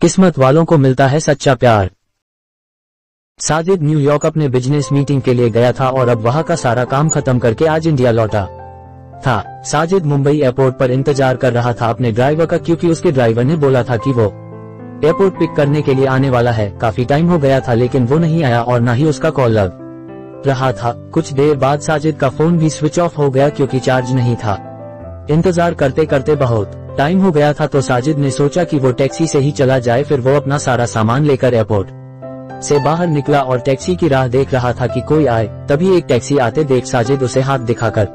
किस्मत वालों को मिलता है सच्चा प्यार। साजिद न्यूयॉर्क अपने बिजनेस मीटिंग के लिए गया था और अब वहां का सारा काम खत्म करके आज इंडिया लौटा था। साजिद मुंबई एयरपोर्ट पर इंतजार कर रहा था अपने ड्राइवर का, क्योंकि उसके ड्राइवर ने बोला था कि वो एयरपोर्ट पिक करने के लिए आने वाला है। काफी टाइम हो गया था लेकिन वो नहीं आया और न ही उसका कॉल लग रहा था। कुछ देर बाद साजिद का फोन भी स्विच ऑफ हो गया क्योंकि चार्ज नहीं था। इंतजार करते करते बहुत टाइम हो गया था तो साजिद ने सोचा कि वो टैक्सी से ही चला जाए। फिर वो अपना सारा सामान लेकर एयरपोर्ट से बाहर निकला और टैक्सी की राह देख रहा था कि कोई आए। तभी एक टैक्सी आते देख साजिद उसे हाथ दिखाकर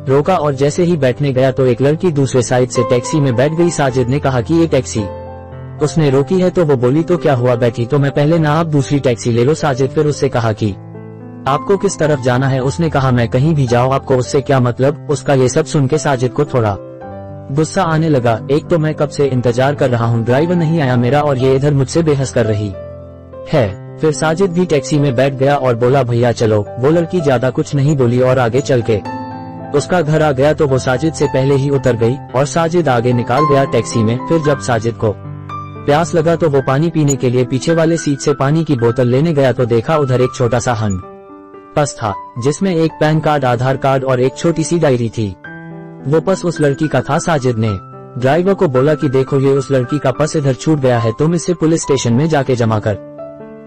रोका और जैसे ही बैठने गया तो एक लड़की दूसरे साइड से टैक्सी में बैठ गई। साजिद ने कहा कि ये टैक्सी उसने रोकी है तो वो बोली तो क्या हुआ, बैठी तो मैं पहले ना, आप दूसरी टैक्सी ले लो। साजिद फिर उससे कहा कि आपको किस तरफ जाना है। उसने कहा मैं कहीं भी जाऊं, आपको उससे क्या मतलब। उसका ये सब सुन के साजिद को थोड़ा गुस्सा आने लगा। एक तो मैं कब से इंतजार कर रहा हूँ, ड्राइवर नहीं आया मेरा और ये इधर मुझसे बेहस कर रही है। फिर साजिद भी टैक्सी में बैठ गया और बोला भैया चलो। वो लड़की ज्यादा कुछ नहीं बोली और आगे चल के उसका घर आ गया तो वो साजिद से पहले ही उतर गई और साजिद आगे निकाल गया टैक्सी में। फिर जब साजिद को प्यास लगा तो वो पानी पीने के लिए पीछे वाले सीट से पानी की बोतल लेने गया तो देखा उधर एक छोटा सा हंड पस था जिसमें एक पैन कार्ड, आधार कार्ड और एक छोटी सी डायरी थी। वो पस उस लड़की का था। साजिद ने ड्राइवर को बोला कि देखो ये उस लड़की का पस इधर छूट गया है, तुम इसे पुलिस स्टेशन में जाके जमा कर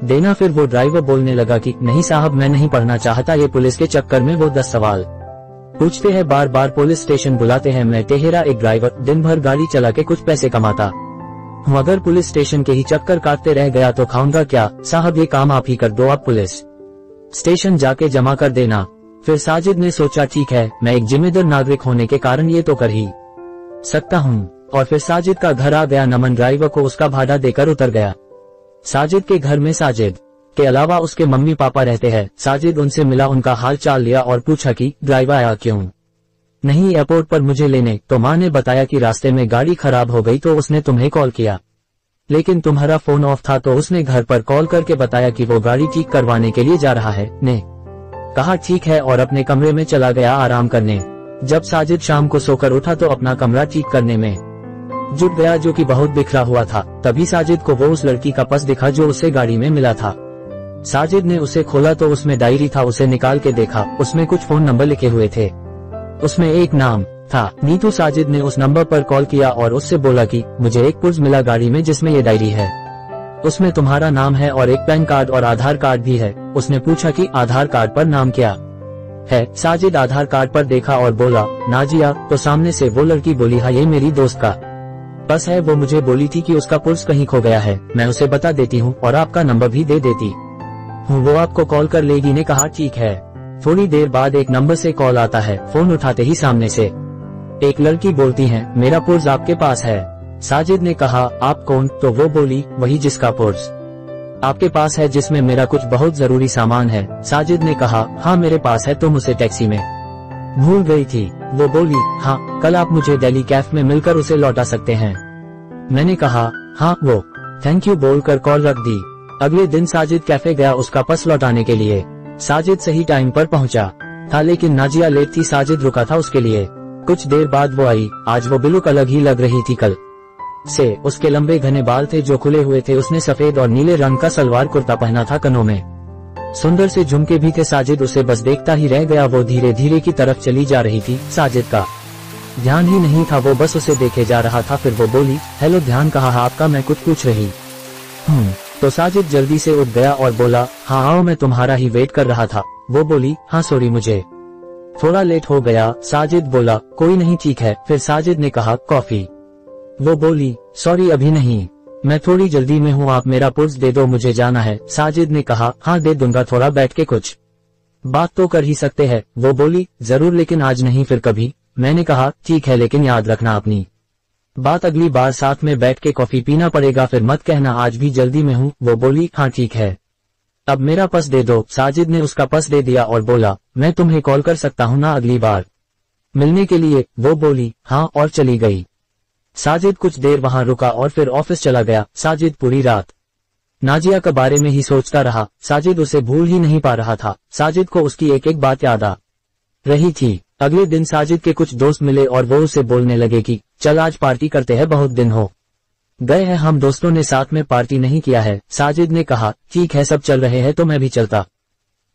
देना। फिर वो ड्राइवर बोलने लगा कि नहीं साहब मैं नहीं पढ़ना चाहता, ये पुलिस के चक्कर में वो 10 सवाल पूछते हैं, बार बार पुलिस स्टेशन बुलाते हैं। मैं टेहरा एक ड्राइवर, दिन भर गाड़ी चला के कुछ पैसे कमाता हूँ, अगर पुलिस स्टेशन के ही चक्कर काटते रह गया तो खाऊंगा क्या। साहब ये काम आप ही कर दो, आप पुलिस स्टेशन जाके जमा कर देना। फिर साजिद ने सोचा ठीक है, मैं एक जिम्मेदार नागरिक होने के कारण ये तो कर ही सकता हूँ। और फिर साजिद का घर आ गया। नमन ड्राइवर को उसका भाड़ा देकर उतर गया। साजिद के घर में साजिद के अलावा उसके मम्मी पापा रहते हैं। साजिद उनसे मिला, उनका हाल चाल लिया और पूछा कि ड्राइवर आया क्यों नहीं एयरपोर्ट पर मुझे लेने। तो माँ ने बताया कि रास्ते में गाड़ी खराब हो गई तो उसने तुम्हें कॉल किया लेकिन तुम्हारा फोन ऑफ था, तो उसने घर पर कॉल करके बताया कि वो गाड़ी ठीक करवाने के लिए जा रहा है। ने कहा ठीक है और अपने कमरे में चला गया आराम करने। जब साजिद शाम को सोकर उठा तो अपना कमरा ठीक करने में जुट गया जो कि बहुत बिखरा हुआ था। तभी साजिद को वो उस लड़की का पस दिखा जो उसे गाड़ी में मिला था। साजिद ने उसे खोला तो उसमें डायरी था। उसे निकाल के देखा, उसमें कुछ फोन नंबर लिखे हुए थे। उसमें एक नाम था नीतू। साजिद ने उस नंबर पर कॉल किया और उससे बोला कि मुझे एक पुर्ज मिला गाड़ी में जिसमें ये डायरी है, उसमें तुम्हारा नाम है और एक पैन कार्ड और आधार कार्ड भी है। उसने पूछा कि आधार कार्ड पर नाम क्या है। साजिद आधार कार्ड पर देखा और बोला नाजिया। तो सामने से वो लड़की बोली हाँ ये मेरी दोस्त का बस है, वो मुझे बोली थी कि उसका पुर्स कहीं खो गया है, मैं उसे बता देती हूँ और आपका नंबर भी दे देती हूँ, वो आपको कॉल कर लेगी। ने कहा ठीक है। थोड़ी देर बाद एक नंबर से कॉल आता है। फोन उठाते ही सामने से एक लड़की बोलती है मेरा पुर्स आपके पास है। साजिद ने कहा आप कौन। तो वो बोली वही जिसका पुर्स आपके पास है, जिसमें मेरा कुछ बहुत जरूरी सामान है। साजिद ने कहा हाँ मेरे पास है, तुम उसे टैक्सी में भूल गई थी। वो बोली हाँ, कल आप मुझे दिल्ली कैफ में मिलकर उसे लौटा सकते हैं। मैंने कहा हाँ। वो थैंक यू बोलकर कॉल रख दी। अगले दिन साजिद कैफे गया उसका पर्स लौटाने के लिए। साजिद सही टाइम पर पहुंचा था लेकिन नाजिया लेट थी। साजिद रुका था उसके लिए। कुछ देर बाद वो आई। आज वो बिल्कुल अलग ही लग रही थी कल से। उसके लंबे घने बाल थे जो खुले हुए थे। उसने सफेद और नीले रंग का सलवार कुर्ता पहना था। कनों में सुंदर से झुमके भी थे। साजिद उसे बस देखता ही रह गया। वो धीरे धीरे की तरफ चली जा रही थी। साजिद का ध्यान ही नहीं था, वो बस उसे देखे जा रहा था। फिर वो बोली हेलो, ध्यान कहाँ आपका, मैं कुछ पूछ रही हूँ। तो साजिद जल्दी से उठ गया और बोला हाँ आओ, मैं तुम्हारा ही वेट कर रहा था। वो बोली हाँ सॉरी मुझे थोड़ा लेट हो गया। साजिद बोला कोई नहीं ठीक है। फिर साजिद ने कहा कॉफी। वो बोली सॉरी अभी नहीं, मैं थोड़ी जल्दी में हूँ, आप मेरा पुर्स दे दो, मुझे जाना है। साजिद ने कहा हाँ दे दूंगा, थोड़ा बैठ के कुछ बात तो कर ही सकते हैं। वो बोली जरूर लेकिन आज नहीं, फिर कभी। मैंने कहा ठीक है लेकिन याद रखना अपनी बात, अगली बार साथ में बैठ के कॉफी पीना पड़ेगा, फिर मत कहना आज भी जल्दी में हूँ। वो बोली हाँ ठीक है, अब मेरा पर्स दे दो। साजिद ने उसका पर्स दे दिया और बोला मैं तुम्हें कॉल कर सकता हूँ ना अगली बार मिलने के लिए। वो बोली हाँ और चली गई। साजिद कुछ देर वहां रुका और फिर ऑफिस चला गया। साजिद पूरी रात नाजिया के बारे में ही सोचता रहा। साजिद उसे भूल ही नहीं पा रहा था। साजिद को उसकी एक एक बात याद आ रही थी। अगले दिन साजिद के कुछ दोस्त मिले और वो उसे बोलने लगे कि चल आज पार्टी करते हैं, बहुत दिन हो गए हैं, हम दोस्तों ने साथ में पार्टी नहीं किया है। साजिद ने कहा, ठीक है, सब चल रहे हैं तो मैं भी चलता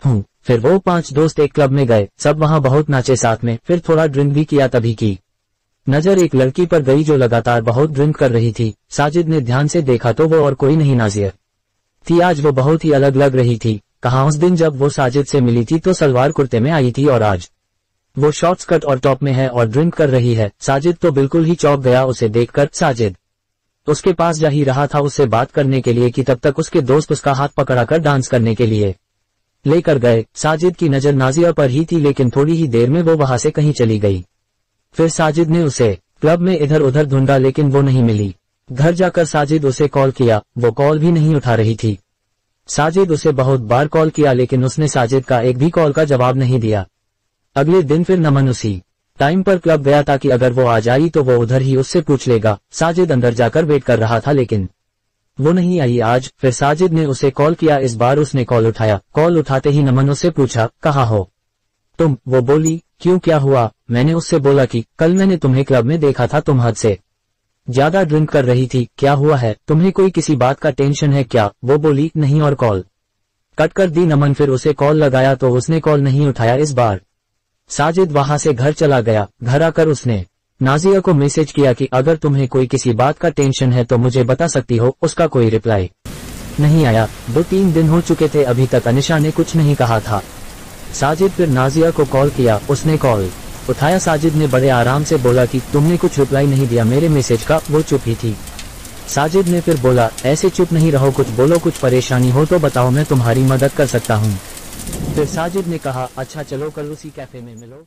हूँ। फिर वो 5 दोस्त एक क्लब में गए, सब वहाँ बहुत नाचे साथ में, फिर थोड़ा ड्रिंक भी किया। तभी की नजर एक लड़की पर गई जो लगातार बहुत ड्रिंक कर रही थी। साजिद ने ध्यान से देखा तो वो और कोई नहीं नाजिया थी। आज वो बहुत ही अलग लग रही थी। कहाँ उस दिन जब वो साजिद से मिली थी तो सलवार कुर्ते में आई थी और आज वो शॉर्ट स्कर्ट और टॉप में है और ड्रिंक कर रही है। साजिद तो बिल्कुल ही चौंक गया उसे देखकर। साजिद उसके पास जा ही रहा था उससे बात करने के लिए कि तब तक उसके दोस्त उसका हाथ पकड़ाकर डांस करने के लिए लेकर गए। साजिद की नजर नाजिया पर ही थी, लेकिन थोड़ी ही देर में वो वहां से कहीं चली गई। फिर साजिद ने उसे क्लब में इधर उधर ढूंढा, लेकिन वो नहीं मिली। घर जाकर साजिद उसे कॉल किया, वो कॉल भी नहीं उठा रही थी। साजिद उसे बहुत बार कॉल किया, लेकिन उसने साजिद का एक भी कॉल का जवाब नहीं दिया। अगले दिन फिर नमन उसी टाइम पर क्लब गया था कि अगर वो आ जाई तो वो उधर ही उससे पूछ लेगा। साजिद अंदर जाकर वेट कर रहा था, लेकिन वो नहीं आई आज। फिर साजिद ने उसे कॉल किया, इस बार उसने कॉल उठाया। कॉल उठाते ही नमन उससे पूछा, कहाँ हो तुम? वो बोली, क्यों, क्या हुआ? मैंने उससे बोला कि कल मैंने तुम्हें क्लब में देखा था, तुम हद से ज्यादा ड्रिंक कर रही थी, क्या हुआ है? तुम्हें कोई किसी बात का टेंशन है क्या? वो बोली, नहीं, और कॉल कट कर दी। नमन फिर उसे कॉल लगाया तो उसने कॉल नहीं उठाया। इस बार साजिद वहां से घर चला गया। घर आकर उसने नाजिया को मैसेज किया कि अगर तुम्हें कोई किसी बात का टेंशन है तो मुझे बता सकती हो। उसका कोई रिप्लाई नहीं आया। 2-3 दिन हो चुके थे, अभी तक अनिशा ने कुछ नहीं कहा था। साजिद फिर नाजिया को कॉल किया, उसने कॉल उठाया। साजिद ने बड़े आराम से बोला कि तुमने कुछ रिप्लाई नहीं दिया मेरे मैसेज का। वो चुप ही थी। साजिद ने फिर बोला, ऐसे चुप नहीं रहो, कुछ बोलो, कुछ परेशानी हो तो बताओ, मैं तुम्हारी मदद कर सकता हूँ। फिर साजिद ने कहा, अच्छा चलो कल उसी कैफे में मिलो।